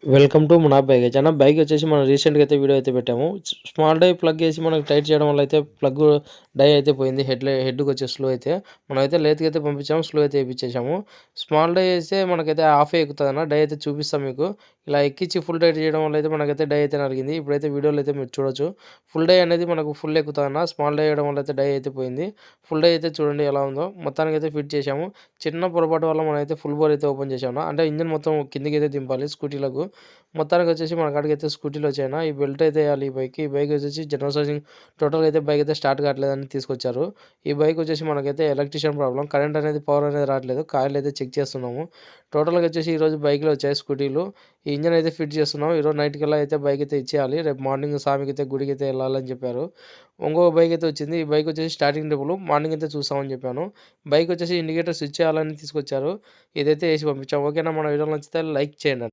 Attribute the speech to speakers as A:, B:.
A: Welcome to మునాబ్ బైగేజ్ అన్న. Bike వచ్చేసి మనం రీసెంట్గా అయితే వీడియో అయితే పెట్టాము. స్మాల్ డై ప్లగ్ వేసి మనకు టైట్ చేయడం వల్ల అయితే ప్లగ్ డై అయితే పోయింది. హెడ్కి వచ్చే స్లో అయితే మనమైతే లేత్కి అయితే పంపించాము, స్లో అయితే వేయించేసాము. స్మాల్ డై వేస్తే మనకైతే హాఫ్ ఎక్కుతుంది అన్న. డై అయితే చూపిస్తాం మీకు. ఇలా ఎక్కించి ఫుల్ టైట్ చేయడం వల్ల అయితే మనకైతే డై అయితే నరిగింది. ఇప్పుడైతే వీడియోలో అయితే మీరు చూడొచ్చు. ఫుల్ డై అనేది మనకు ఫుల్ ఎక్కుతుంది అన్న. స్మాల్ డై వేయడం వల్ల అయితే డై అయితే పోయింది. ఫుల్ డై అయితే చూడండి ఎలా ఉందో. మొత్తానికి అయితే ఫిట్ చేసాము. చిన్న పొరపాటు వల్ల మనం అయితే ఫుల్ బోర్ అయితే ఓపెన్ చేసాము. అంటే ఇంజన్ మొత్తం కిందికి అయితే దింపాలి స్కూటీలకు. మొత్తానికొచ్చేసి మన కాడికైతే స్కూటీలో వచ్చాయన్న. ఈ బెల్ట్ అయితే ఎయాలి ఈ బైక్‌కి. ఈ బైక్ వచ్చేసి జనరల్ సర్వీసింగ్ టోటల్‌గా అయితే బైక్ అయితే స్టార్ట్ కావట్లేదని తీసుకొచ్చారు. ఈ బైక్ వచ్చేసి మనకైతే ఎలక్ట్రిషియన్ ప్రాబ్లమ్. కరెంట్ అనేది, పవర్ అనేది రావట్లేదు. కాయిల్ అయితే చెక్ చేస్తున్నాము. టోటల్‌గా వచ్చేసి ఈరోజు బైక్‌లో వచ్చాయి స్కూటీలు. ఈ ఇంజిన్ అయితే ఫిట్ చేస్తున్నాం. ఈరోజు నైట్ కల్లా అయితే బైక్ అయితే ఇచ్చేయాలి. రేపు మార్నింగ్ స్వామికైతే గుడికైతే వెళ్ళాలని చెప్పారు. ఇంకొక బైక్ అయితే వచ్చింది. ఈ బైక్ వచ్చేసి స్టార్టింగ్ ట్రిపుల్ మార్నింగ్ అయితే చూస్తామని చెప్పాను. బైక్ వచ్చేసి ఇండికేటర్ స్విచ్ చేయాలని తీసుకొచ్చారు. ఇదైతే ఏసి పంపించాం. ఓకేనా? మన వీడియో నచ్చితే లైక్ చేయండి.